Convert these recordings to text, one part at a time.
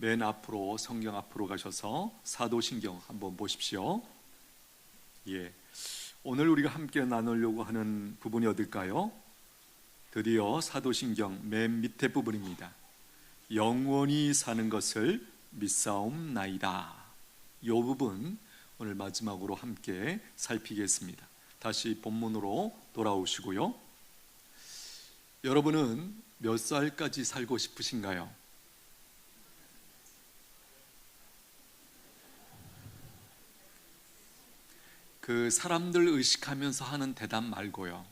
맨 앞으로 성경 앞으로 가셔서 사도신경 한번 보십시오. 오늘 우리가 함께 나누려고 하는 부분이 어딜까요? 드디어 사도신경 맨 밑에 부분입니다. 영원히 사는 것을 믿사옵나이다. 이 부분 오늘 마지막으로 함께 살피겠습니다. 다시 본문으로 돌아오시고요. 여러분은 몇 살까지 살고 싶으신가요? 그 사람들 의식하면서 하는 대답 말고요.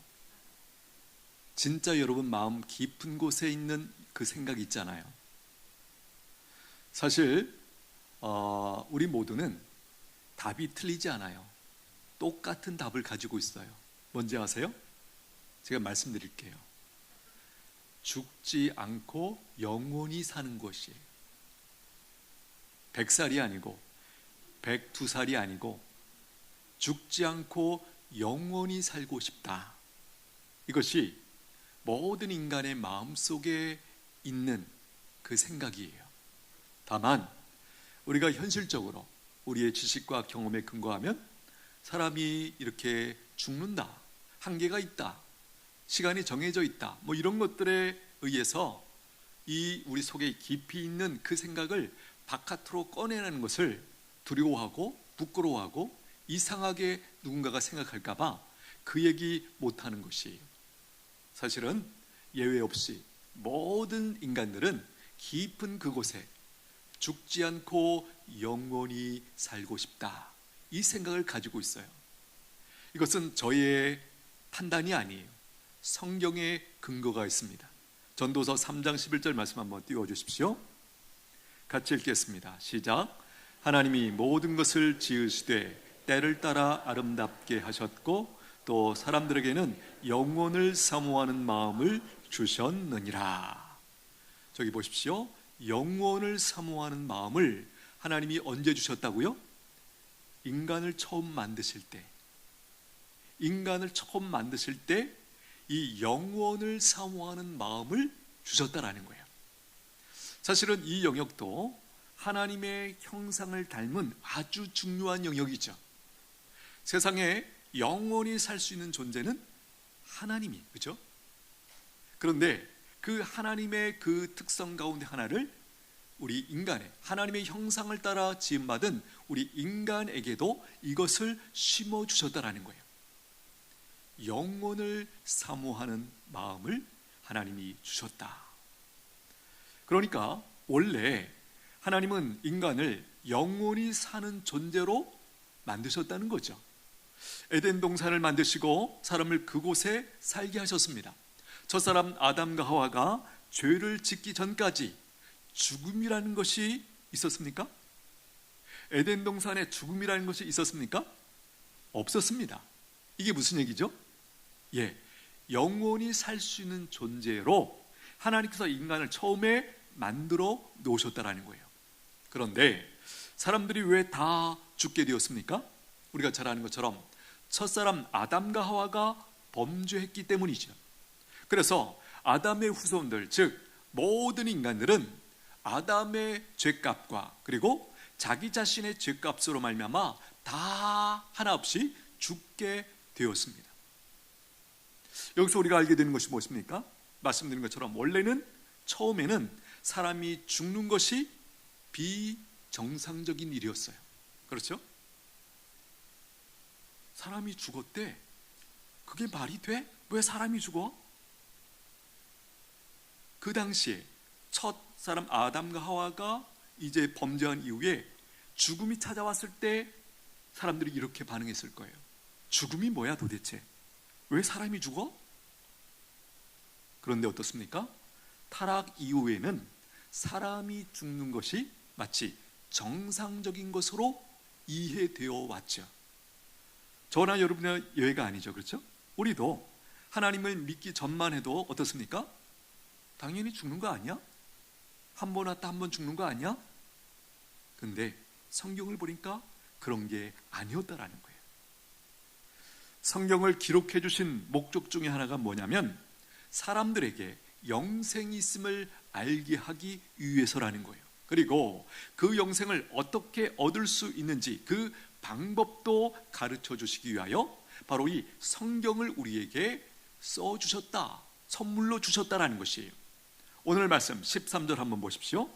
진짜 여러분 마음 깊은 곳에 있는 그 생각이 있잖아요. 사실 우리 모두는 답이 틀리지 않아요. 똑같은 답을 가지고 있어요. 뭔지 아세요? 제가 말씀드릴게요. 죽지 않고 영원히 사는 것이에요. 100살이 아니고 102살이 아니고 죽지 않고 영원히 살고 싶다. 이것이 모든 인간의 마음속에 있는 그 생각이에요. 다만 우리가 현실적으로 우리의 지식과 경험에 근거하면 사람이 이렇게 죽는다, 한계가 있다, 시간이 정해져 있다, 이런 것들에 의해서 이 우리 속에 깊이 있는 그 생각을 바깥으로 꺼내는 것을 두려워하고 부끄러워하고 이상하게 누군가가 생각할까봐 그 얘기 못하는 것이에요. 사실은 예외 없이 모든 인간들은 깊은 그곳에 죽지 않고 영원히 살고 싶다, 이 생각을 가지고 있어요. 이것은 저의 판단이 아니에요. 성경에 근거가 있습니다. 전도서 3장 11절 말씀 한번 띄워주십시오. 같이 읽겠습니다. 시작. 하나님이 모든 것을 지으시되 때를 따라 아름답게 하셨고 또 사람들에게는 영원을 사모하는 마음을 주셨느니라. 저기 보십시오. 영원을 사모하는 마음을 하나님이 언제 주셨다고요? 인간을 처음 만드실 때, 이 영원을 사모하는 마음을 주셨다라는 거예요. 사실은 이 영역도 하나님의 형상을 닮은 아주 중요한 영역이죠. 세상에 영원히 살 수 있는 존재는 하나님이, 그죠? 그런데 그 하나님의 그 특성 가운데 하나를 우리 인간의 하나님의 형상을 따라 지음받은 우리 인간에게도 이것을 심어주셨다라는 거예요. 영원을 사모하는 마음을 하나님이 주셨다. 그러니까 원래 하나님은 인간을 영원히 사는 존재로 만드셨다는 거죠. 에덴 동산을 만드시고 사람을 그곳에 살게 하셨습니다. 첫사람 아담과 하와가 죄를 짓기 전까지 죽음이라는 것이 있었습니까? 에덴 동산에 죽음이라는 것이 있었습니까? 없었습니다. 이게 무슨 얘기죠? 영원히 살 수 있는 존재로 하나님께서 인간을 처음에 만들어 놓으셨다라는 거예요. 그런데 사람들이 왜 다 죽게 되었습니까? 우리가 잘 아는 것처럼 첫사람 아담과 하와가 범죄했기 때문이죠. 그래서 아담의 후손들, 즉 모든 인간들은 아담의 죄값과 그리고 자기 자신의 죄값으로 말미암아 다 하나 없이 죽게 되었습니다. 여기서 우리가 알게 되는 것이 무엇입니까? 말씀드린 것처럼 원래는 처음에는 사람이 죽는 것이 비정상적인 일이었어요. 그렇죠? 사람이 죽었대. 그게 말이 돼? 왜 사람이 죽어? 그 당시에 첫 사람 아담과 하와가 이제 범죄한 이후에 죽음이 찾아왔을 때 사람들이 이렇게 반응했을 거예요. 죽음이 뭐야 도대체? 왜 사람이 죽어? 그런데 어떻습니까? 타락 이후에는 사람이 죽는 것이 마치 정상적인 것으로 이해되어 왔죠. 저나 여러분의 예외가 아니죠. 그렇죠? 우리도 하나님을 믿기 전만 해도 어떻습니까? 당연히 죽는 거 아니야? 한 번 왔다 한 번 죽는 거 아니야? 근데 성경을 보니까 그런 게 아니었다라는 거예요. 성경을 기록해 주신 목적 중에 하나가 뭐냐면 사람들에게 영생이 있음을 알게 하기 위해서라는 거예요. 그리고 그 영생을 어떻게 얻을 수 있는지 그 방법도 가르쳐 주시기 위하여 바로 이 성경을 우리에게 써주셨다, 선물로 주셨다라는 것이에요. 오늘 말씀 13절 한번 보십시오.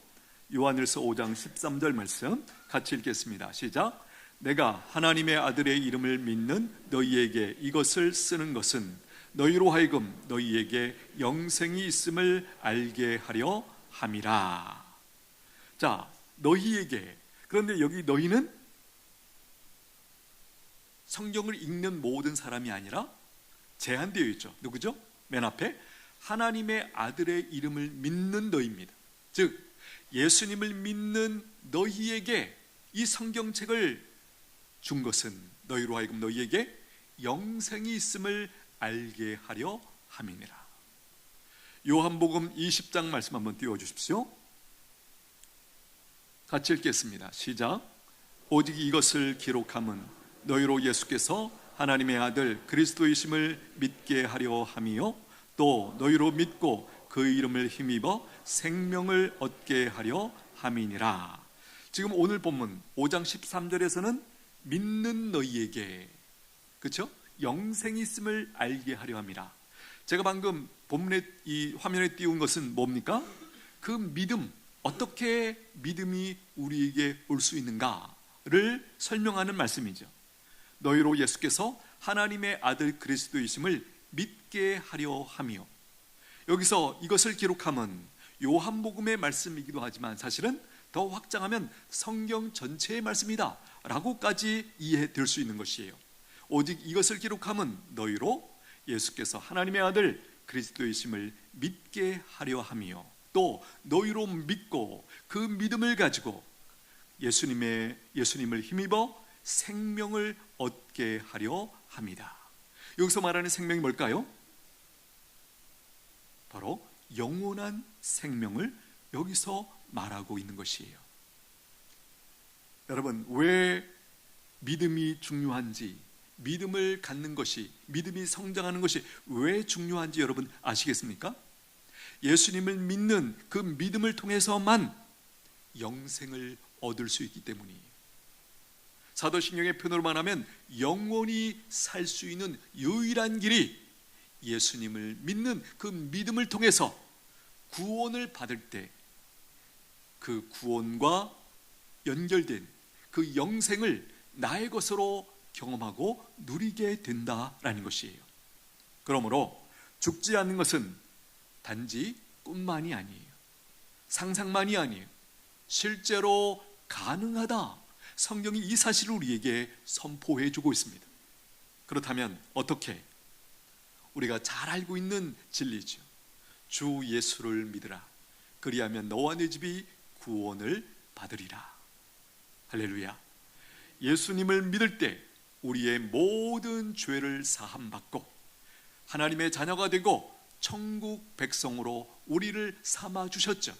요한일서 5장 13절 말씀 같이 읽겠습니다. 시작. 내가 하나님의 아들의 이름을 믿는 너희에게 이것을 쓰는 것은 너희로 하여금 너희에게 영생이 있음을 알게 하려 함이라. 자, 너희에게. 그런데 여기 너희는 성경을 읽는 모든 사람이 아니라 제한되어 있죠. 누구죠? 맨 앞에 하나님의 아들의 이름을 믿는 너희입니다. 즉 예수님을 믿는 너희에게 이 성경책을 준 것은 너희로 하여금 너희에게 영생이 있음을 알게 하려 함이니라. 요한복음 20장 말씀 한번 띄워주십시오. 같이 읽겠습니다. 시작. 오직 이것을 기록함은 너희로 예수께서 하나님의 아들 그리스도이심을 믿게 하려 함이요 또 너희로 믿고 그 이름을 힘입어 생명을 얻게 하려 함이니라. 지금 오늘 본문 5장 13절에서는 믿는 너희에게, 그렇죠? 영생이 있음을 알게 하려 함이라. 제가 방금 본문에 이 화면에 띄운 것은 뭡니까? 그 믿음, 어떻게 믿음이 우리에게 올 수 있는가를 설명하는 말씀이죠. 너희로 예수께서 하나님의 아들 그리스도이심을 믿게 하려 함이요. 여기서 이것을 기록함은 요한복음의 말씀이기도 하지만 사실은 더 확장하면 성경 전체의 말씀이다 라고까지 이해될 수 있는 것이에요. 오직 이것을 기록함은 너희로 예수께서 하나님의 아들 그리스도이심을 믿게 하려 함이요 또 너희로 믿고 그 믿음을 가지고 예수님을 힘입어 생명을 얻게 하려 합니다. 여기서 말하는 생명이 뭘까요? 바로 영원한 생명을 여기서 말하고 있는 것이에요. 여러분, 왜 믿음이 중요한지, 믿음을 갖는 것이, 믿음이 성장하는 것이 왜 중요한지 여러분 아시겠습니까? 예수님을 믿는 그 믿음을 통해서만 영생을 얻을 수 있기 때문이에요. 사도신경의 표현으로 말하면 영원히 살 수 있는 유일한 길이 예수님을 믿는 그 믿음을 통해서 구원을 받을 때 그 구원과 연결된 그 영생을 나의 것으로 경험하고 누리게 된다라는 것이에요. 그러므로 죽지 않는 것은 단지 꿈만이 아니에요. 상상만이 아니에요. 실제로 가능하다. 성경이 이 사실을 우리에게 선포해 주고 있습니다. 그렇다면 어떻게? 우리가 잘 알고 있는 진리죠. 주 예수를 믿으라. 그리하면 너와 네 집이 구원을 받으리라. 할렐루야. 예수님을 믿을 때 우리의 모든 죄를 사함받고 하나님의 자녀가 되고 천국 백성으로 우리를 삼아 주셨죠.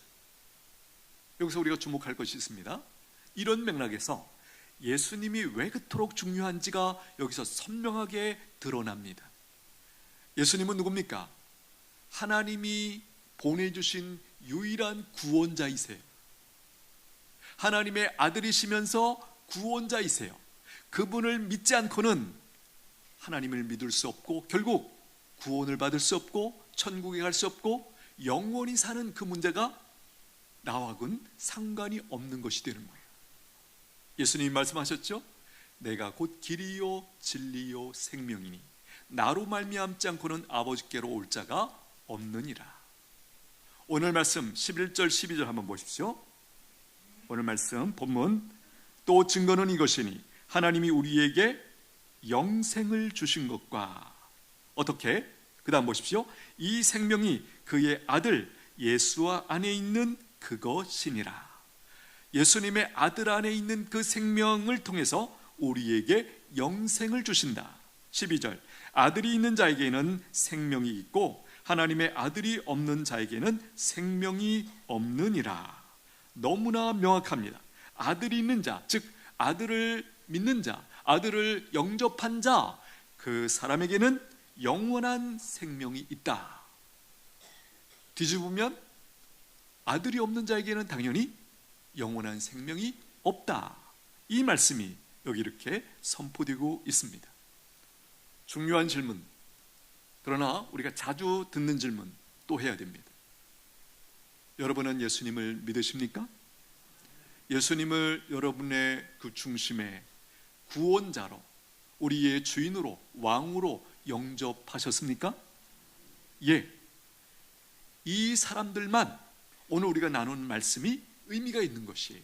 여기서 우리가 주목할 것이 있습니다. 이런 맥락에서 예수님이 왜 그토록 중요한지가 여기서 선명하게 드러납니다. 예수님은 누굽니까? 하나님이 보내주신 유일한 구원자이세요. 하나님의 아들이시면서 구원자이세요. 그분을 믿지 않고는 하나님을 믿을 수 없고 결국 구원을 받을 수 없고 천국에 갈 수 없고 영원히 사는 그 문제가 나와는 상관이 없는 것이 되는 거예요. 예수님이 말씀하셨죠? 내가 곧 길이요 진리요 생명이니 나로 말미암지 않고는 아버지께로 올 자가 없느니라. 오늘 말씀 11절 12절 한번 보십시오. 오늘 말씀 본문 또 증거는 이것이니 하나님이 우리에게 영생을 주신 것과 어떻게? 그 다음 보십시오. 이 생명이 그의 아들 예수 안에 있는 그것이니라. 예수님의 아들 안에 있는 그 생명을 통해서 우리에게 영생을 주신다. 12절 아들이 있는 자에게는 생명이 있고 하나님의 아들이 없는 자에게는 생명이 없느니라. 너무나 명확합니다. 아들이 있는 자, 즉 아들을 믿는 자, 아들을 영접한 자, 그 사람에게는 영원한 생명이 있다. 뒤집으면 아들이 없는 자에게는 당연히 영원한 생명이 없다. 이 말씀이 여기 이렇게 선포되고 있습니다. 중요한 질문, 그러나 우리가 자주 듣는 질문 또 해야 됩니다. 여러분은 예수님을 믿으십니까? 예수님을 여러분의 그 중심에 구원자로, 우리의 주인으로, 왕으로 영접하셨습니까? 예. 이 사람들만 오늘 우리가 나누는 말씀이 의미가 있는 것이에요.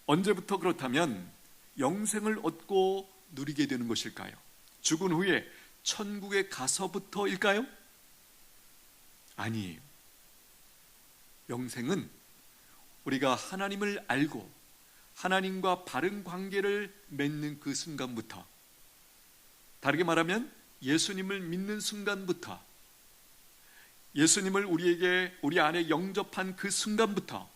언제부터 그렇다면 영생을 얻고 누리게 되는 것일까요? 죽은 후에 천국에 가서부터일까요? 아니에요. 영생은 우리가 하나님을 알고 하나님과 바른 관계를 맺는 그 순간부터, 다르게 말하면 예수님을 믿는 순간부터, 예수님을 우리 안에 영접한 그 순간부터,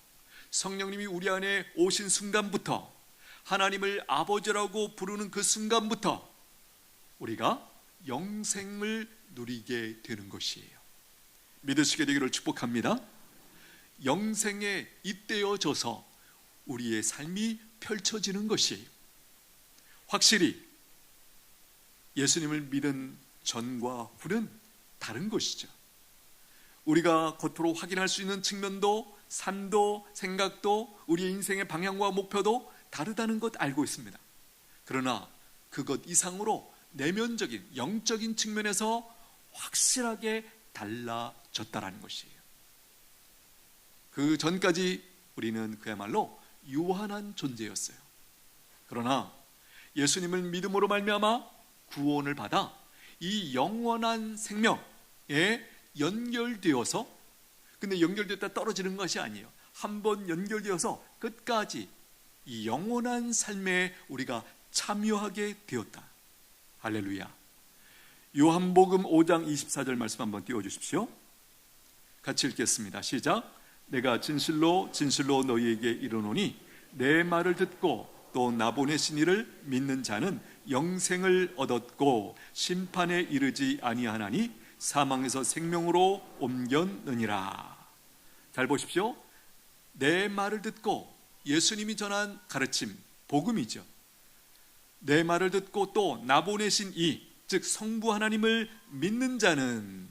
성령님이 우리 안에 오신 순간부터, 하나님을 아버지라고 부르는 그 순간부터 우리가 영생을 누리게 되는 것이에요. 믿으시게 되기를 축복합니다. 영생에 잇대어져서 우리의 삶이 펼쳐지는 것이에요. 확실히 예수님을 믿은 전과 후는 다른 것이죠. 우리가 겉으로 확인할 수 있는 측면도, 삶도, 생각도, 우리의 인생의 방향과 목표도 다르다는 것 알고 있습니다. 그러나 그것 이상으로 내면적인, 영적인 측면에서 확실하게 달라졌다라는 것이에요. 그 전까지 우리는 그야말로 유한한 존재였어요. 그러나 예수님을 믿음으로 말미암아 구원을 받아 이 영원한 생명에 연결되어서, 근데 연결됐다 떨어지는 것이 아니에요. 한번 연결되어서 끝까지 이 영원한 삶에 우리가 참여하게 되었다. 할렐루야. 요한복음 5장 24절 말씀 한번 띄워주십시오. 같이 읽겠습니다. 시작. 내가 진실로 진실로 너희에게 이르노니 내 말을 듣고 또 나 보내신 이를 믿는 자는 영생을 얻었고 심판에 이르지 아니하나니 사망에서 생명으로 옮겼느니라. 잘 보십시오. 내 말을 듣고, 예수님이 전한 가르침, 복음이죠. 내 말을 듣고 또 나 보내신 이, 즉 성부 하나님을 믿는 자는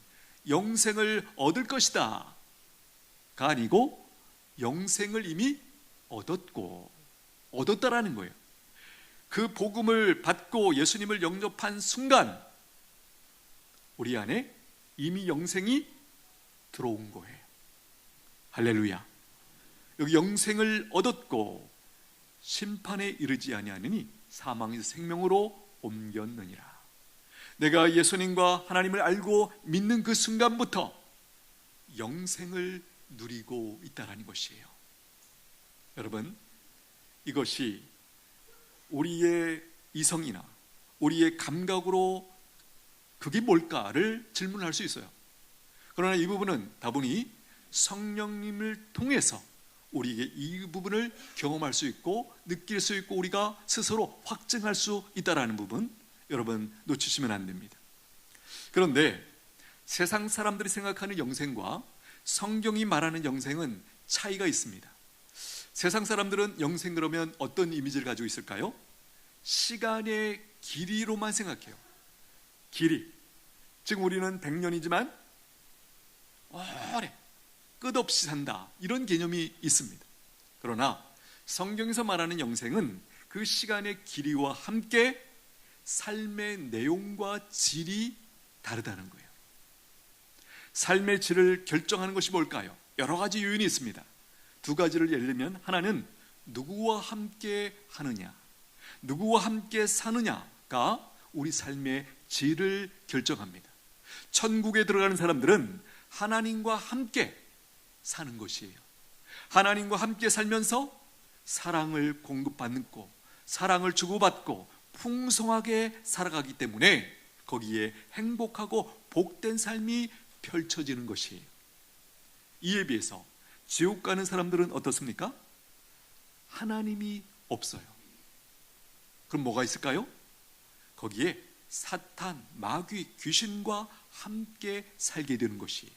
영생을 얻을 것이다 가 아니고 영생을 이미 얻었다라는 거예요. 그 복음을 받고 예수님을 영접한 순간 우리 안에 이미 영생이 들어온 거예요. 할렐루야. 여기 영생을 얻었고 심판에 이르지 아니하느니 사망에서 생명으로 옮겼느니라. 내가 예수님과 하나님을 알고 믿는 그 순간부터 영생을 누리고 있다는 것이에요. 여러분, 이것이 우리의 이성이나 우리의 감각으로 그게 뭘까를 질문할 수 있어요. 그러나 이 부분은 다분히 성령님을 통해서 우리에게 이 부분을 경험할 수 있고 느낄 수 있고 우리가 스스로 확증할 수 있다는 부분, 여러분 놓치시면 안 됩니다. 그런데 세상 사람들이 생각하는 영생과 성경이 말하는 영생은 차이가 있습니다. 세상 사람들은 영생 그러면 어떤 이미지를 가지고 있을까요? 시간의 길이로만 생각해요. 길이. 지금 우리는 100년이지만 오래 끝없이 산다, 이런 개념이 있습니다. 그러나 성경에서 말하는 영생은 그 시간의 길이와 함께 삶의 내용과 질이 다르다는 거예요. 삶의 질을 결정하는 것이 뭘까요? 여러 가지 요인이 있습니다. 두 가지를 예를 들면, 하나는 누구와 함께 하느냐, 누구와 함께 사느냐가 우리 삶의 질을 결정합니다. 천국에 들어가는 사람들은 하나님과 함께 사는 것이에요. 하나님과 함께 살면서 사랑을 공급받고 사랑을 주고받고 풍성하게 살아가기 때문에 거기에 행복하고 복된 삶이 펼쳐지는 것이에요. 이에 비해서 지옥 가는 사람들은 어떻습니까? 하나님이 없어요. 그럼 뭐가 있을까요? 거기에 사탄, 마귀, 귀신과 함께 살게 되는 것이에요.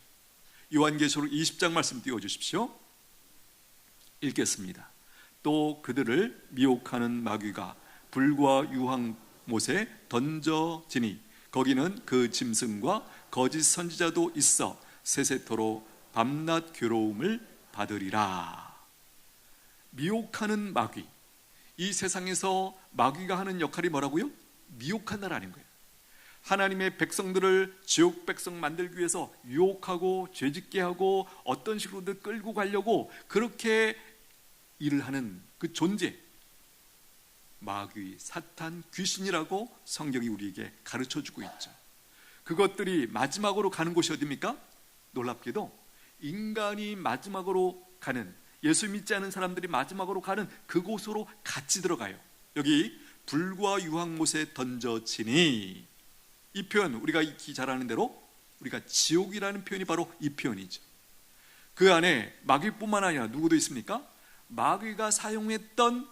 요한계시록 20장 말씀 띄워주십시오. 읽겠습니다. 또 그들을 미혹하는 마귀가 불과 유황못에 던져지니 거기는 그 짐승과 거짓 선지자도 있어 세세토록 밤낮 괴로움을 받으리라. 미혹하는 마귀. 이 세상에서 마귀가 하는 역할이 뭐라고요? 미혹한다라는 거예요. 하나님의 백성들을 지옥 백성 만들기 위해서 유혹하고 죄짓게 하고 어떤 식으로든 끌고 가려고 그렇게 일을 하는 그 존재, 마귀, 사탄, 귀신이라고 성경이 우리에게 가르쳐주고 있죠. 그것들이 마지막으로 가는 곳이 어디입니까? 놀랍게도 인간이 마지막으로 가는, 예수 믿지 않은 사람들이 마지막으로 가는 그곳으로 같이 들어가요. 여기 불과 유황못에 던져지니, 이 표현 우리가 익히 잘 아는 대로 우리가 지옥이라는 표현이 바로 이 표현이죠. 그 안에 마귀뿐만 아니라 누구도 있습니까? 마귀가 사용했던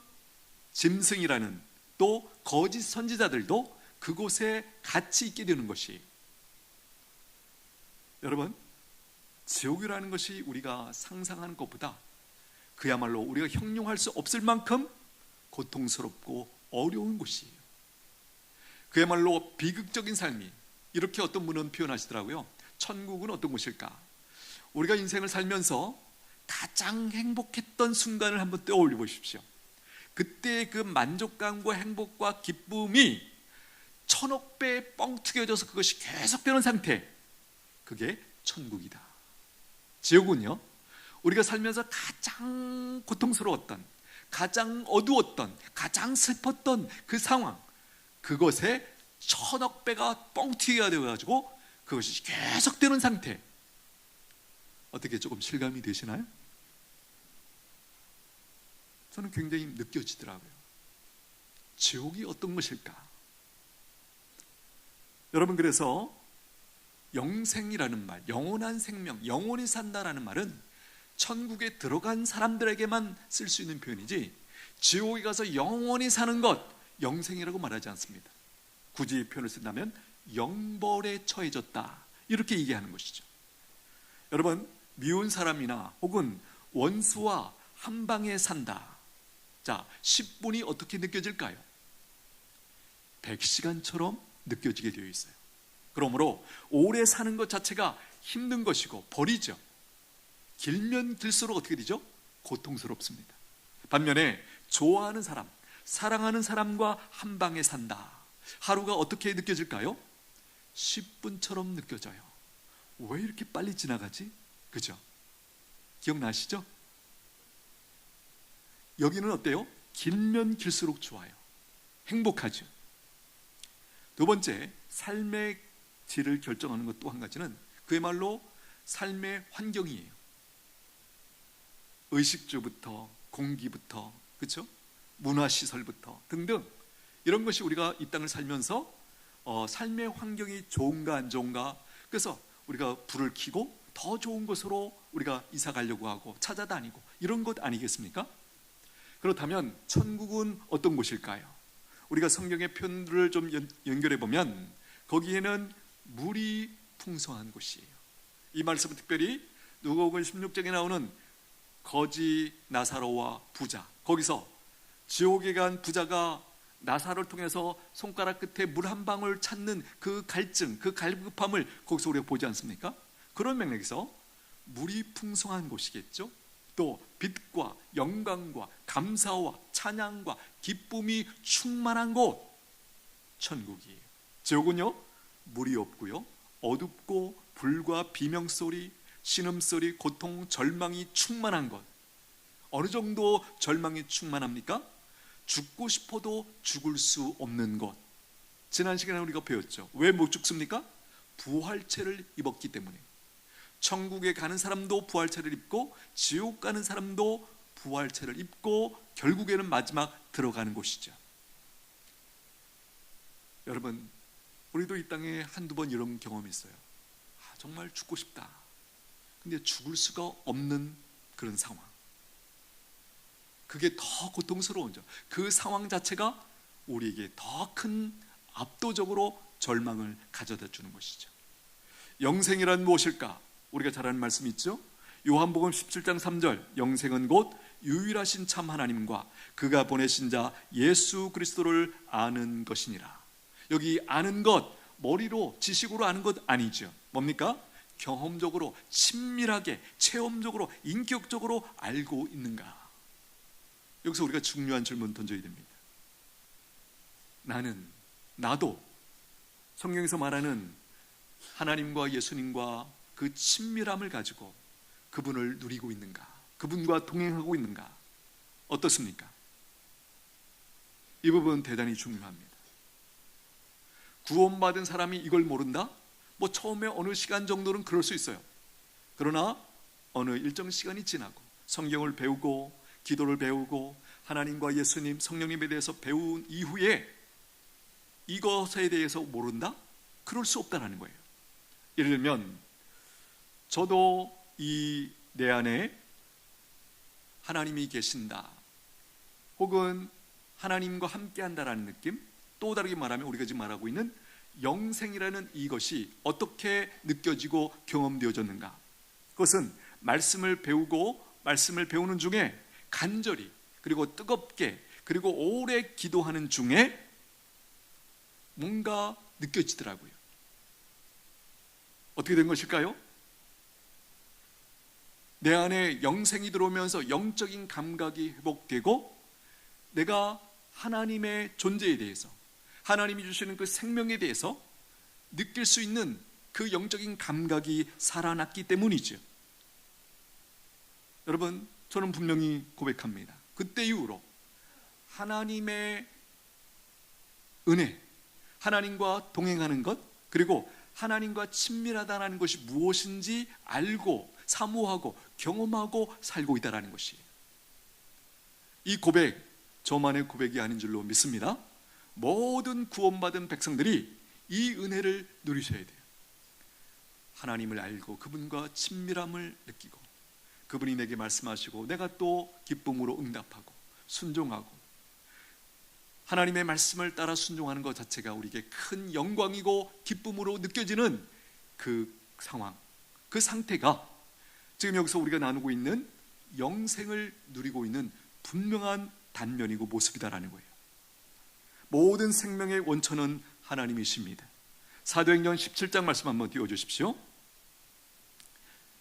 짐승이라는 또 거짓 선지자들도 그곳에 같이 있게 되는 것이, 여러분, 지옥이라는 것이 우리가 상상하는 것보다 그야말로 우리가 형용할 수 없을 만큼 고통스럽고 어려운 곳이에요. 그야말로 비극적인 삶이, 이렇게 어떤 분은 표현하시더라고요. 천국은 어떤 곳일까? 우리가 인생을 살면서 가장 행복했던 순간을 한번 떠올려 보십시오. 그때 그 만족감과 행복과 기쁨이 천억 배 뻥튀겨져서 그것이 계속되는 상태, 그게 천국이다. 지옥은요, 우리가 살면서 가장 고통스러웠던, 가장 어두웠던, 가장 슬펐던 그 상황, 그것에 천억 배가 뻥튀기가 되어가지고 그것이 계속되는 상태, 어떻게 조금 실감이 되시나요? 저는 굉장히 느껴지더라고요. 지옥이 어떤 것일까? 여러분, 그래서 영생이라는 말, 영원한 생명, 영원히 산다라는 말은 천국에 들어간 사람들에게만 쓸 수 있는 표현이지, 지옥에 가서 영원히 사는 것, 영생이라고 말하지 않습니다. 굳이 표현을 쓴다면 영벌에 처해졌다, 이렇게 얘기하는 것이죠. 여러분, 미운 사람이나 혹은 원수와 한 방에 산다. 자, 10분이 어떻게 느껴질까요? 100시간처럼 느껴지게 되어 있어요. 그러므로 오래 사는 것 자체가 힘든 것이고 벌이죠. 길면 길수록 어떻게 되죠? 고통스럽습니다. 반면에 좋아하는 사람, 사랑하는 사람과 한 방에 산다. 하루가 어떻게 느껴질까요? 10분처럼 느껴져요. 왜 이렇게 빨리 지나가지? 그죠? 기억나시죠? 여기는 어때요? 길면 길수록 좋아요. 행복하죠. 두 번째, 삶의 질을 결정하는 것 또 한 가지는 그야말로 삶의 환경이에요. 의식주부터 공기부터, 그렇죠? 문화시설부터 등등, 이런 것이 우리가 이 땅을 살면서 삶의 환경이 좋은가 안 좋은가, 그래서 우리가 불을 켜고 더 좋은 곳으로 우리가 이사 가려고 하고 찾아다니고 이런 것 아니겠습니까? 그렇다면 천국은 어떤 곳일까요? 우리가 성경의 표현들을 좀 연결해 보면 거기에는 물이 풍성한 곳이에요. 이 말씀은 특별히 누가복음 16장에 나오는 거지 나사로와 부자, 거기서 지옥에 간 부자가 나사로를 통해서 손가락 끝에 물 한 방울 찾는 그 갈증, 그 갈급함을 거기서 우리가 보지 않습니까? 그런 맥락에서 물이 풍성한 곳이겠죠. 또 빛과 영광과 감사와 찬양과 기쁨이 충만한 곳, 천국이에요. 지옥은요, 물이 없고요, 어둡고 불과 비명소리, 신음소리, 고통, 절망이 충만한 것. 어느 정도 절망이 충만합니까? 죽고 싶어도 죽을 수 없는 것. 지난 시간에 우리가 배웠죠. 왜 못 죽습니까? 부활체를 입었기 때문에. 천국에 가는 사람도 부활체를 입고 지옥 가는 사람도 부활체를 입고 결국에는 마지막 들어가는 곳이죠. 여러분, 우리도 이 땅에 한두 번 이런 경험이 있어요. 정말 죽고 싶다. 근데 죽을 수가 없는 그런 상황. 그게 더 고통스러운 점. 그 상황 자체가 우리에게 더 큰 압도적으로 절망을 가져다 주는 것이죠. 영생이란 무엇일까? 우리가 잘 아는 말씀이 있죠. 요한복음 17장 3절, 영생은 곧 유일하신 참 하나님과 그가 보내신 자 예수 그리스도를 아는 것이니라. 여기 아는 것, 머리로 지식으로 아는 것 아니죠. 뭡니까? 경험적으로, 친밀하게, 체험적으로, 인격적으로 알고 있는가? 여기서 우리가 중요한 질문 던져야 됩니다. 나도 성경에서 말하는 하나님과 예수님과 그 친밀함을 가지고 그분을 누리고 있는가? 그분과 동행하고 있는가? 어떻습니까? 이 부분 대단히 중요합니다. 구원받은 사람이 이걸 모른다? 뭐 처음에 어느 시간 정도는 그럴 수 있어요. 그러나 어느 일정 시간이 지나고 성경을 배우고 기도를 배우고 하나님과 예수님, 성령님에 대해서 배운 이후에 이것에 대해서 모른다? 그럴 수 없다는 거예요. 예를 들면 저도 내 안에 하나님이 계신다, 혹은 하나님과 함께 한다라는 느낌, 또 다르게 말하면 우리가 지금 말하고 있는 영생이라는 이것이 어떻게 느껴지고 경험되어졌는가? 그것은 말씀을 배우고 말씀을 배우는 중에 간절히, 그리고 뜨겁게, 그리고 오래 기도하는 중에 뭔가 느껴지더라고요. 어떻게 된 것일까요? 내 안에 영생이 들어오면서 영적인 감각이 회복되고 내가 하나님의 존재에 대해서, 하나님이 주시는 그 생명에 대해서 느낄 수 있는 그 영적인 감각이 살아났기 때문이죠. 여러분, 저는 분명히 고백합니다. 그때 이후로 하나님의 은혜, 하나님과 동행하는 것, 그리고 하나님과 친밀하다는 것이 무엇인지 알고 사모하고 경험하고 살고 있다는 것이에요. 이 고백, 저만의 고백이 아닌 줄로 믿습니다. 모든 구원받은 백성들이 이 은혜를 누리셔야 돼요. 하나님을 알고 그분과 친밀함을 느끼고 그분이 내게 말씀하시고 내가 또 기쁨으로 응답하고 순종하고 하나님의 말씀을 따라 순종하는 것 자체가 우리에게 큰 영광이고 기쁨으로 느껴지는 그 상황, 그 상태가 지금 여기서 우리가 나누고 있는 영생을 누리고 있는 분명한 단면이고 모습이다라는 거예요. 모든 생명의 원천은 하나님이십니다. 사도행전 17장 말씀 한번 띄워주십시오.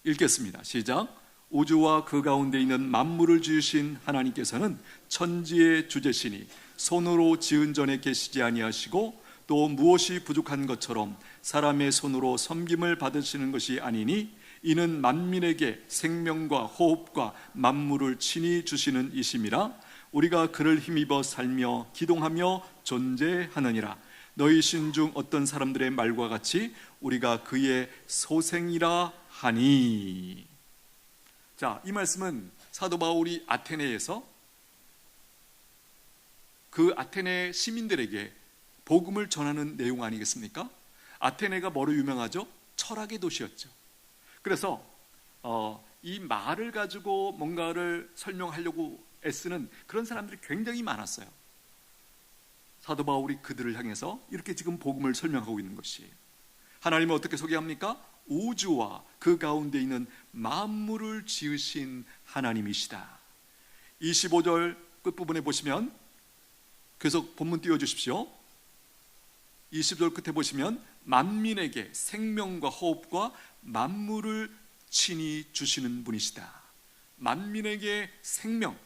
읽겠습니다. 시작. 우주와 그 가운데 있는 만물을 지으신 하나님께서는 천지의 주제시니 손으로 지은 전에 계시지 아니하시고 또 무엇이 부족한 것처럼 사람의 손으로 섬김을 받으시는 것이 아니니 이는 만민에게 생명과 호흡과 만물을 친히 주시는 이심이라. 우리가 그를 힘입어 살며 기동하며 존재하느니라. 너희 신 중 어떤 사람들의 말과 같이 우리가 그의 소생이라 하니. 자, 이 말씀은 사도 바울이 아테네에서 그 아테네 시민들에게 복음을 전하는 내용 아니겠습니까? 아테네가 뭐로 유명하죠? 철학의 도시였죠. 그래서 이 말을 가지고 뭔가를 설명하려고 애쓰는 그런 사람들이 굉장히 많았어요. 사도 바울이 그들을 향해서 이렇게 지금 복음을 설명하고 있는 것이에요. 하나님은 어떻게 소개합니까? 우주와 그 가운데 있는 만물을 지으신 하나님이시다. 25절 끝부분에 보시면, 계속 본문 띄워주십시오. 20절 끝에 보시면 만민에게 생명과 호흡과 만물을 친히 주시는 분이시다. 만민에게 생명,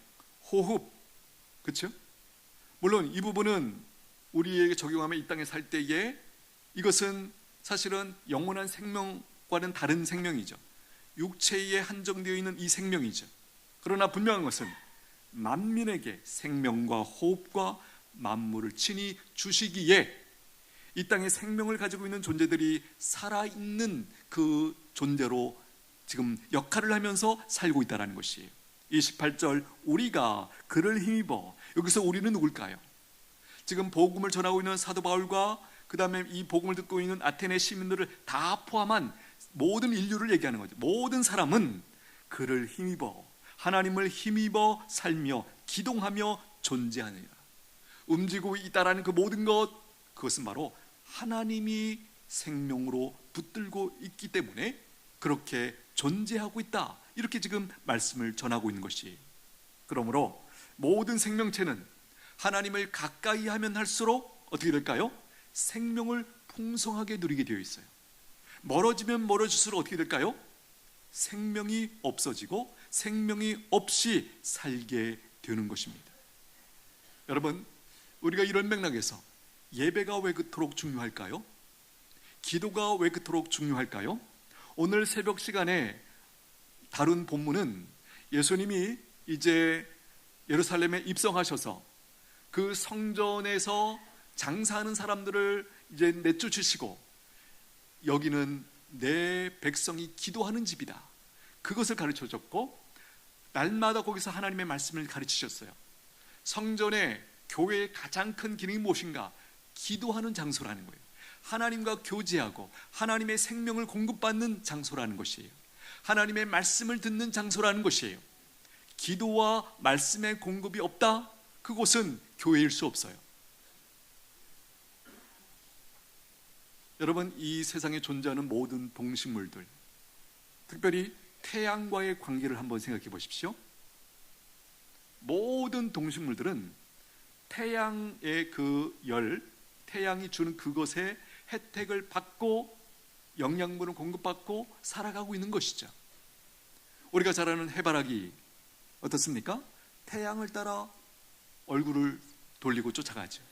호흡, 그렇죠? 물론 이 부분은 우리에게 적용하면 이 땅에 살 때에 이것은 사실은 영원한 생명과는 다른 생명이죠. 육체에 한정되어 있는 이 생명이죠. 그러나 분명한 것은 만민에게 생명과 호흡과 만물을 친히 주시기에 이 땅에 생명을 가지고 있는 존재들이 살아있는 그 존재로 지금 역할을 하면서 살고 있다는 것이에요. 28절, 우리가 그를 힘입어. 여기서 우리는 누굴까요? 지금 복음을 전하고 있는 사도 바울과 그 다음에 이 복음을 듣고 있는 아테네 시민들을 다 포함한 모든 인류를 얘기하는 거죠. 모든 사람은 그를 힘입어, 하나님을 힘입어 살며 기동하며 존재하느니라. 움직이고 있다라는 그 모든 것, 그것은 바로 하나님이 생명으로 붙들고 있기 때문에 그렇게 존재하고 있다, 이렇게 지금 말씀을 전하고 있는 것이에요. 그러므로 모든 생명체는 하나님을 가까이 하면 할수록 어떻게 될까요? 생명을 풍성하게 누리게 되어 있어요. 멀어지면 멀어질수록 어떻게 될까요? 생명이 없어지고 생명이 없이 살게 되는 것입니다. 여러분, 우리가 이런 맥락에서 예배가 왜 그토록 중요할까요? 기도가 왜 그토록 중요할까요? 오늘 새벽 시간에 다룬 본문은 예수님이 이제 예루살렘에 입성하셔서 그 성전에서 장사하는 사람들을 이제 내쫓으시고 여기는 내 백성이 기도하는 집이다, 그것을 가르쳐 줬고, 날마다 거기서 하나님의 말씀을 가르치셨어요. 성전의 교회의 가장 큰 기능이 무엇인가? 기도하는 장소라는 거예요. 하나님과 교제하고 하나님의 생명을 공급받는 장소라는 것이에요. 하나님의 말씀을 듣는 장소라는 것이에요. 기도와 말씀의 공급이 없다? 그곳은 교회일 수 없어요. 여러분, 이 세상에 존재하는 모든 동식물들, 특별히 태양과의 관계를 한번 생각해 보십시오. 모든 동식물들은 태양의 그 열, 태양이 주는 그것에 혜택을 받고 영양분을 공급받고 살아가고 있는 것이죠. 우리가 잘 아는 해바라기 어떻습니까? 태양을 따라 얼굴을 돌리고 쫓아가죠.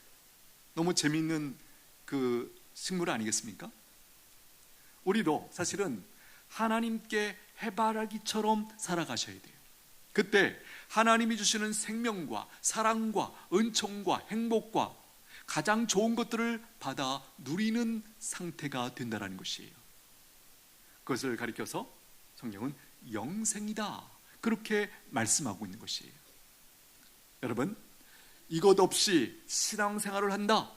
너무 재미있는 그 식물 아니겠습니까? 우리도 사실은 하나님께 해바라기처럼 살아가셔야 돼요. 그때 하나님이 주시는 생명과 사랑과 은총과 행복과 가장 좋은 것들을 받아 누리는 상태가 된다는 것이에요. 그것을 가리켜서 성경은 영생이다, 그렇게 말씀하고 있는 것이에요. 여러분, 이것 없이 신앙생활을 한다,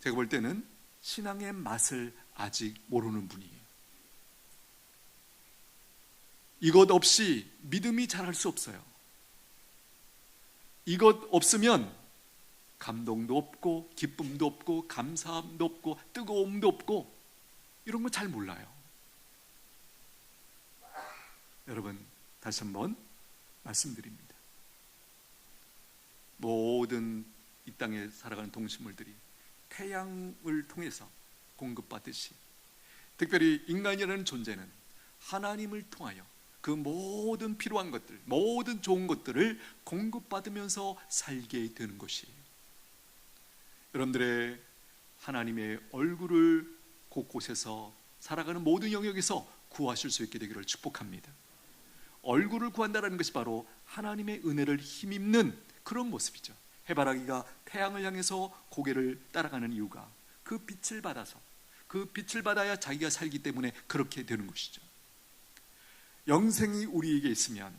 제가 볼 때는 신앙의 맛을 아직 모르는 분이에요. 이것 없이 믿음이 자랄 수 없어요. 이것 없으면 감동도 없고 기쁨도 없고 감사함도 없고 뜨거움도 없고 이런 거 잘 몰라요. 여러분, 다시 한번 말씀드립니다. 모든 이 땅에 살아가는 동식물들이 태양을 통해서 공급받듯이, 특별히 인간이라는 존재는 하나님을 통하여 그 모든 필요한 것들, 모든 좋은 것들을 공급받으면서 살게 되는 것이에요. 여러분들의 하나님의 얼굴을 곳곳에서 살아가는 모든 영역에서 구하실 수 있게 되기를 축복합니다. 얼굴을 구한다는 것이 바로 하나님의 은혜를 힘입는 그런 모습이죠. 해바라기가 태양을 향해서 고개를 따라가는 이유가 그 빛을 받아서, 그 빛을 받아야 자기가 살기 때문에 그렇게 되는 것이죠. 영생이 우리에게 있으면,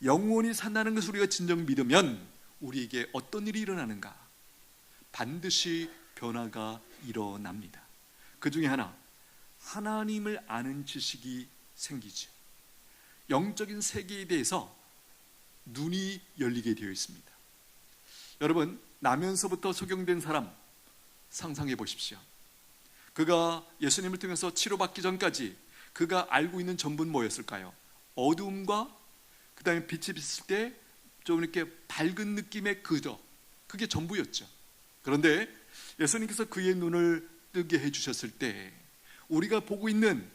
영원히 산다는 것을 우리가 진정 믿으면 우리에게 어떤 일이 일어나는가? 반드시 변화가 일어납니다. 그 중에 하나, 하나님을 아는 지식이 생기죠. 영적인 세계에 대해서 눈이 열리게 되어 있습니다. 여러분, 나면서부터 소경된 사람 상상해 보십시오. 그가 예수님을 통해서 치료받기 전까지 그가 알고 있는 전부는 뭐였을까요? 어두움과 그 다음에 빛이 비칠 때 좀 이렇게 밝은 느낌의 그저, 그게 전부였죠. 그런데 예수님께서 그의 눈을 뜨게 해주셨을 때 우리가 보고 있는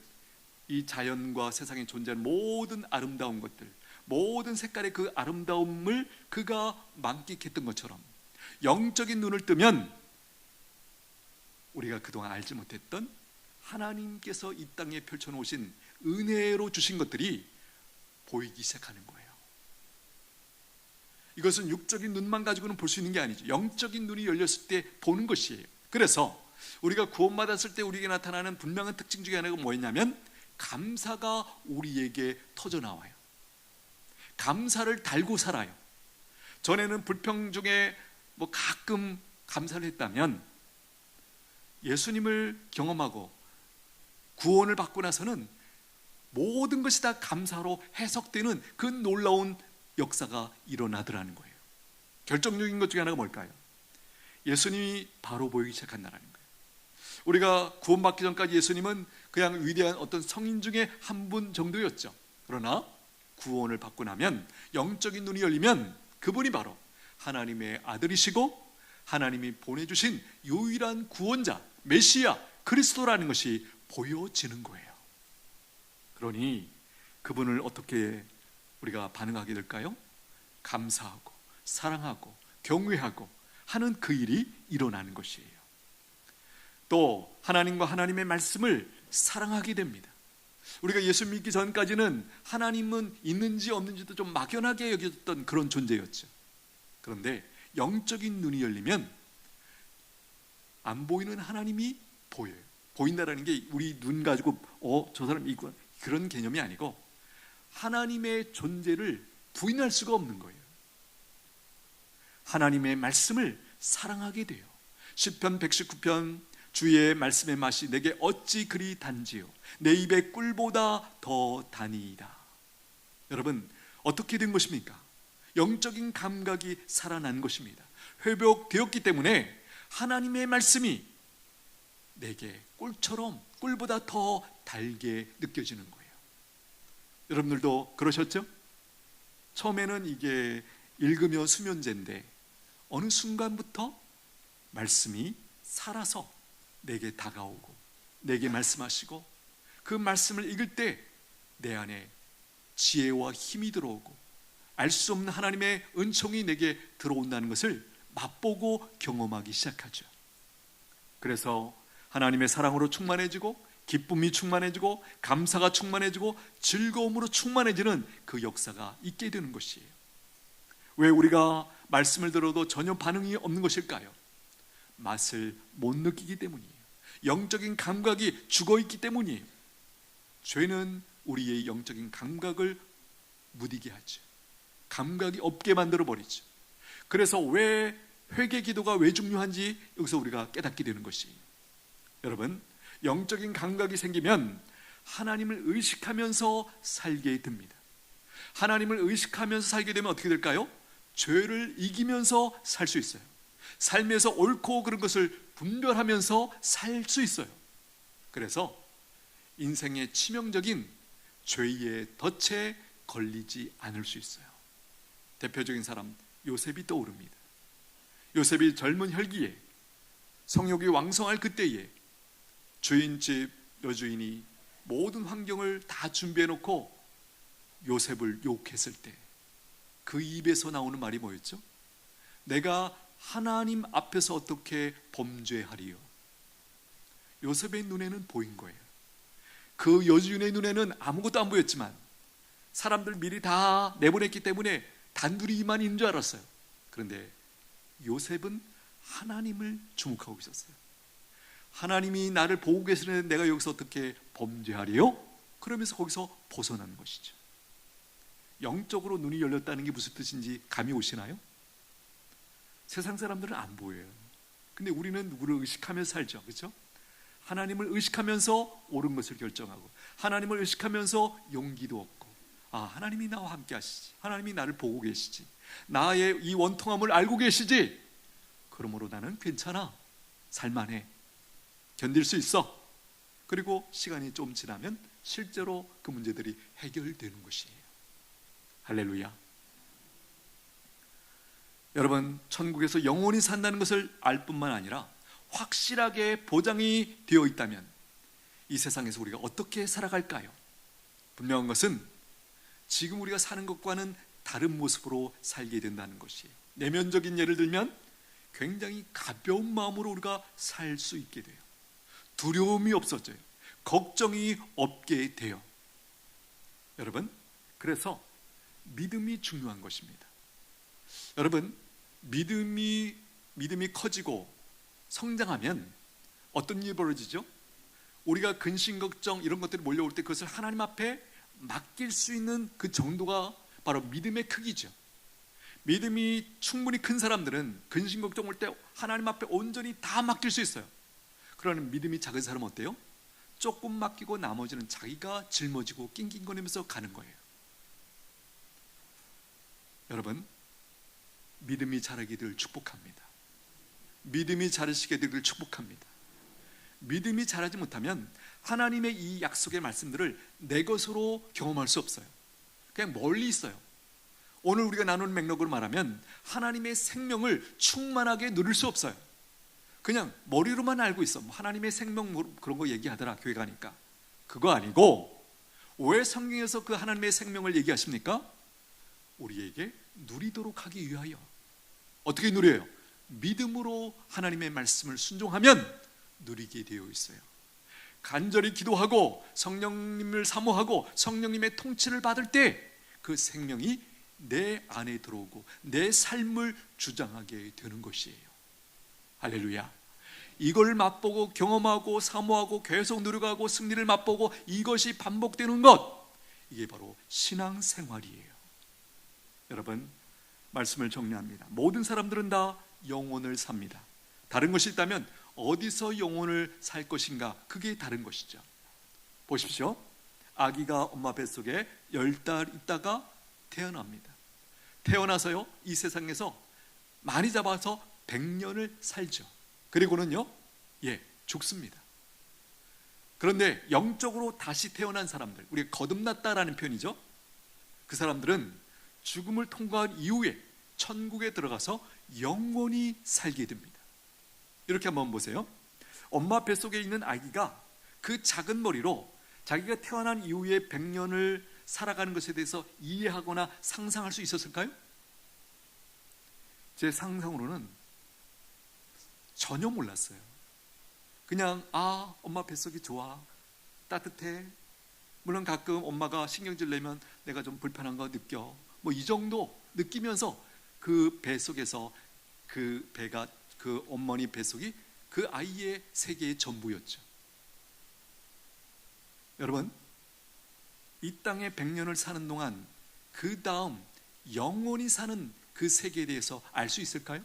이 자연과 세상에 존재하는 모든 아름다운 것들, 모든 색깔의 그 아름다움을 그가 만끽했던 것처럼 영적인 눈을 뜨면 우리가 그동안 알지 못했던 하나님께서 이 땅에 펼쳐놓으신 은혜로 주신 것들이 보이기 시작하는 거예요. 이것은 육적인 눈만 가지고는 볼 수 있는 게 아니죠. 영적인 눈이 열렸을 때 보는 것이에요. 그래서 우리가 구원받았을 때 우리에게 나타나는 분명한 특징 중에 하나가 뭐였냐면 감사가 우리에게 터져나와요. 감사를 달고 살아요. 전에는 불평 중에 뭐 가끔 감사를 했다면 예수님을 경험하고 구원을 받고 나서는 모든 것이 다 감사로 해석되는 그 놀라운 역사가 일어나더라는 거예요. 결정적인 것 중에 하나가 뭘까요? 예수님이 바로 보이기 시작한다는 거예요. 우리가 구원받기 전까지 예수님은 그냥 위대한 어떤 성인 중에 한 분 정도였죠. 그러나 구원을 받고 나면, 영적인 눈이 열리면 그분이 바로 하나님의 아들이시고 하나님이 보내주신 유일한 구원자, 메시아, 그리스도라는 것이 보여지는 거예요. 그러니 그분을 어떻게 우리가 반응하게 될까요? 감사하고 사랑하고 경외하고 하는 그 일이 일어나는 것이에요. 또 하나님과 하나님의 말씀을 사랑하게 됩니다. 우리가 예수 믿기 전까지는 하나님은 있는지 없는지도 좀 막연하게 여겼던 그런 존재였죠. 그런데 영적인 눈이 열리면 안 보이는 하나님이 보여요. 보인다라는 게 우리 눈 가지고 저 사람 이거 그런 개념이 아니고 하나님의 존재를 부인할 수가 없는 거예요. 하나님의 말씀을 사랑하게 돼요. 시편 119편 주의 말씀의 맛이 내게 어찌 그리 단지요 내 입의 꿀보다 더 다니이다. 여러분, 어떻게 된 것입니까? 영적인 감각이 살아난 것입니다. 회복되었기 때문에 하나님의 말씀이 내게 꿀처럼 꿀보다 더 달게 느껴지는 거예요. 여러분들도 그러셨죠? 처음에는 이게 읽으며 수면제인데 어느 순간부터 말씀이 살아서 내게 다가오고 내게 말씀하시고 그 말씀을 읽을 때 내 안에 지혜와 힘이 들어오고 알 수 없는 하나님의 은총이 내게 들어온다는 것을 맛보고 경험하기 시작하죠. 그래서 하나님의 사랑으로 충만해지고 기쁨이 충만해지고 감사가 충만해지고 즐거움으로 충만해지는 그 역사가 있게 되는 것이에요. 왜 우리가 말씀을 들어도 전혀 반응이 없는 것일까요? 맛을 못 느끼기 때문이에요. 영적인 감각이 죽어있기 때문이에요. 죄는 우리의 영적인 감각을 무디게 하죠. 감각이 없게 만들어버리죠. 그래서 왜 회개 기도가 왜 중요한지 여기서 우리가 깨닫게 되는 것이에요. 여러분, 영적인 감각이 생기면 하나님을 의식하면서 살게 됩니다. 하나님을 의식하면서 살게 되면 어떻게 될까요? 죄를 이기면서 살 수 있어요. 삶에서 옳고 그른 것을 분별하면서 살 수 있어요. 그래서 인생의 치명적인 죄의 덫에 걸리지 않을 수 있어요. 대표적인 사람 요셉이 떠오릅니다. 요셉이 젊은 혈기에 성욕이 왕성할 그때에 주인집 여주인이 모든 환경을 다 준비해 놓고 요셉을 유혹했을 때 그 입에서 나오는 말이 뭐였죠? 내가 하나님 앞에서 어떻게 범죄하리요? 요셉의 눈에는 보인 거예요. 그 여주인의 눈에는 아무것도 안 보였지만 사람들 미리 다 내보냈기 때문에 단둘이 이만 있는 줄 알았어요. 그런데 요셉은 하나님을 주목하고 있었어요. 하나님이 나를 보고 계시는데 내가 여기서 어떻게 범죄하리요? 그러면서 거기서 벗어나는 것이죠. 영적으로 눈이 열렸다는 게 무슨 뜻인지 감이 오시나요? 세상 사람들은 안 보여요. 근데 우리는 누구를 의식하면서 살죠, 그렇죠? 하나님을 의식하면서 옳은 것을 결정하고 하나님을 의식하면서 용기도 얻고, 하나님이 나와 함께 하시지, 하나님이 나를 보고 계시지, 나의 이 원통함을 알고 계시지, 그러므로 나는 괜찮아, 살만해, 견딜 수 있어. 그리고 시간이 좀 지나면 실제로 그 문제들이 해결되는 것이에요. 할렐루야. 여러분, 천국에서 영원히 산다는 것을 알 뿐만 아니라 확실하게 보장이 되어 있다면 이 세상에서 우리가 어떻게 살아갈까요? 분명한 것은 지금 우리가 사는 것과는 다른 모습으로 살게 된다는 것이에요. 내면적인 예를 들면 굉장히 가벼운 마음으로 우리가 살 수 있게 돼요. 두려움이 없어져요. 걱정이 없게 돼요. 여러분, 그래서 믿음이 중요한 것입니다. 여러분, 믿음이 커지고 성장하면 어떤 일이 벌어지죠? 우리가 근심, 걱정 이런 것들이 몰려올 때 그것을 하나님 앞에 맡길 수 있는 그 정도가 바로 믿음의 크기죠. 믿음이 충분히 큰 사람들은 근심, 걱정 올 때 하나님 앞에 온전히 다 맡길 수 있어요. 그러나 믿음이 작은 사람은 어때요? 조금 맡기고 나머지는 자기가 짊어지고 낑낑거리면서 가는 거예요. 여러분, 믿음이 자라게 될 축복합니다. 믿음이 자라시게 되기를 축복합니다. 믿음이 자라지 못하면 하나님의 이 약속의 말씀들을 내 것으로 경험할 수 없어요. 그냥 멀리 있어요. 오늘 우리가 나누는 맥락으로 말하면 하나님의 생명을 충만하게 누릴 수 없어요. 그냥 머리로만 알고 있어. 하나님의 생명 그런 거 얘기하더라, 교회 가니까. 그거 아니고, 왜 성경에서 그 하나님의 생명을 얘기하십니까? 우리에게 누리도록 하기 위하여. 어떻게 누려요? 믿음으로 하나님의 말씀을 순종하면 누리게 되어 있어요. 간절히 기도하고 성령님을 사모하고 성령님의 통치를 받을 때 그 생명이 내 안에 들어오고 내 삶을 주장하게 되는 것이에요. 할렐루야. 이걸 맛보고 경험하고 사모하고 계속 누려가고 승리를 맛보고 이것이 반복되는 것, 이게 바로 신앙생활이에요. 여러분, 말씀을 정리합니다. 모든 사람들은 다 영혼을 삽니다. 다른 것이 있다면 어디서 영혼을 살 것인가, 그게 다른 것이죠. 보십시오. 아기가 엄마 뱃속에 10달 있다가 태어납니다. 태어나서요, 이 세상에서 많이 잡아서 100년을 살죠. 그리고는요, 죽습니다. 그런데 영적으로 다시 태어난 사람들, 우리가 거듭났다라는 표현이죠. 그 사람들은 죽음을 통과한 이후에 천국에 들어가서 영원히 살게 됩니다. 이렇게 한번 보세요. 엄마 뱃속에 있는 아기가 그 작은 머리로 자기가 태어난 이후에 100년을 살아가는 것에 대해서 이해하거나 상상할 수 있었을까요? 제 상상으로는 전혀 몰랐어요. 그냥 엄마 뱃속이 좋아, 따뜻해, 물론 가끔 엄마가 신경질 내면 내가 좀 불편한 거 느껴, 이 정도 느끼면서 그 뱃속에서 그 배가, 그 어머니 뱃속이 그 아이의 세계의 전부였죠. 여러분, 이 땅에 100년을 사는 동안 그 다음 영원히 사는 그 세계에 대해서 알 수 있을까요?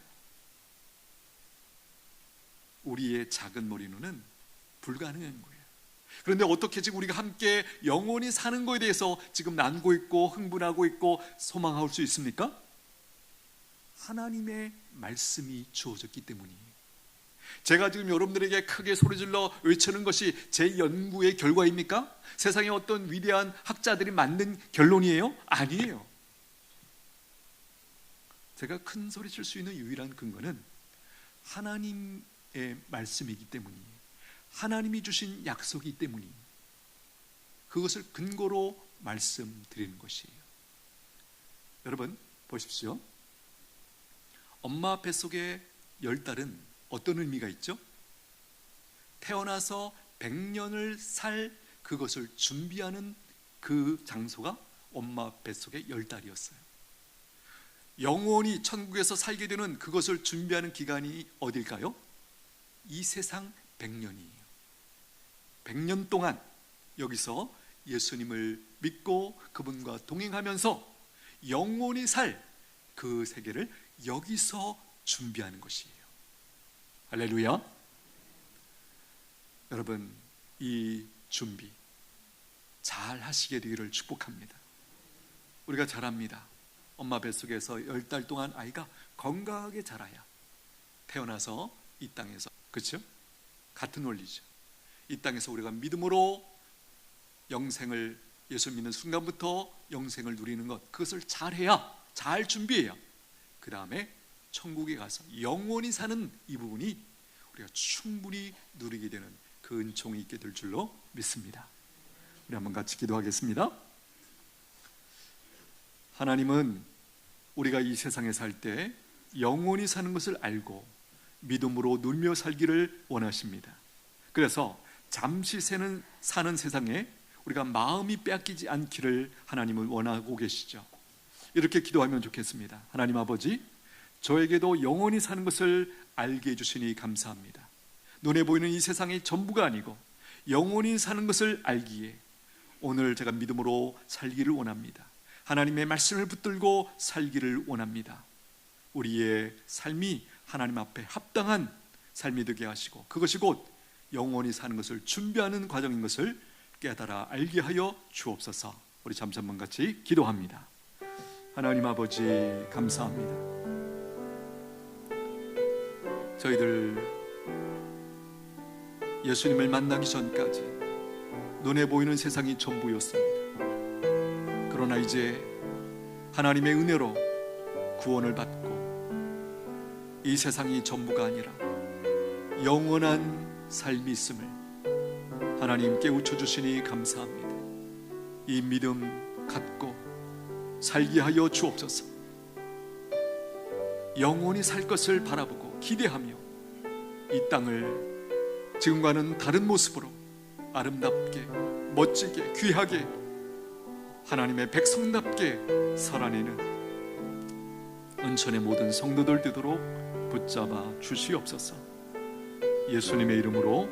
우리의 작은 머리로는 불가능한 거예요. 그런데 어떻게 지금 우리가 함께 영원히 사는 것에 대해서 지금 나누고 있고 흥분하고 있고 소망할 수 있습니까? 하나님의 말씀이 주어졌기 때문이에요. 제가 지금 여러분들에게 크게 소리질러 외치는 것이 제 연구의 결과입니까? 세상에 어떤 위대한 학자들이 만든 결론이에요? 아니에요. 제가 큰 소리 칠 수 있는 유일한 근거는 하나님의 말씀이기 때문이에요. 하나님이 주신 약속이기 때문이에요. 그것을 근거로 말씀드리는 것이에요. 여러분, 보십시오. 엄마 뱃속의 10달은 어떤 의미가 있죠? 태어나서 100년을 살 그것을 준비하는 그 장소가 엄마 뱃속의 10달이었어요. 영원히 천국에서 살게 되는 그것을 준비하는 기간이 어딜까요? 이 세상 100년이에요. 100년 동안 여기서 예수님을 믿고 그분과 동행하면서 영원히 살 그 세계를 여기서 준비하는 것이에요. 할렐루야. 여러분, 이 준비 잘 하시게 되기를 축복합니다. 우리가 잘 압니다. 엄마 뱃속에서 10달 동안 아이가 건강하게 자라야 태어나서 이 땅에서, 그렇죠? 같은 원리죠. 이 땅에서 우리가 믿음으로 영생을, 예수 믿는 순간부터 영생을 누리는 것, 그것을 잘해야, 잘 준비해야 그 다음에 천국에 가서 영원히 사는 이 부분이 우리가 충분히 누리게 되는 그 은총이 있게 될 줄로 믿습니다. 우리 한번 같이 기도하겠습니다. 하나님은 우리가 이 세상에 살 때 영원히 사는 것을 알고 믿음으로 누리며 살기를 원하십니다. 그래서 잠시 사는 세상에 우리가 마음이 빼앗기지 않기를 하나님은 원하고 계시죠. 이렇게 기도하면 좋겠습니다. 하나님 아버지, 저에게도 영원히 사는 것을 알게 해주시니 감사합니다. 눈에 보이는 이 세상이 전부가 아니고 영원히 사는 것을 알기에 오늘 제가 믿음으로 살기를 원합니다. 하나님의 말씀을 붙들고 살기를 원합니다. 우리의 삶이 하나님 앞에 합당한 삶이 되게 하시고 그것이 곧 영원히 사는 것을 준비하는 과정인 것을 깨달아 알게 하여 주옵소서. 우리 잠시 한번 같이 기도합니다. 하나님 아버지, 감사합니다. 저희들 예수님을 만나기 전까지 눈에 보이는 세상이 전부였습니다. 그러나 이제 하나님의 은혜로 구원을 받고 이 세상이 전부가 아니라 영원한 삶이 있음을 하나님 깨우쳐 주시니 감사합니다. 이 믿음 갖고 살게 하여 주옵소서. 영원히 살 것을 바라보고 기대하며 이 땅을 지금과는 다른 모습으로 아름답게, 멋지게, 귀하게 하나님의 백성답게 살아내는 은천의 모든 성도들 되도록 붙잡아 주시옵소서. 예수님의 이름으로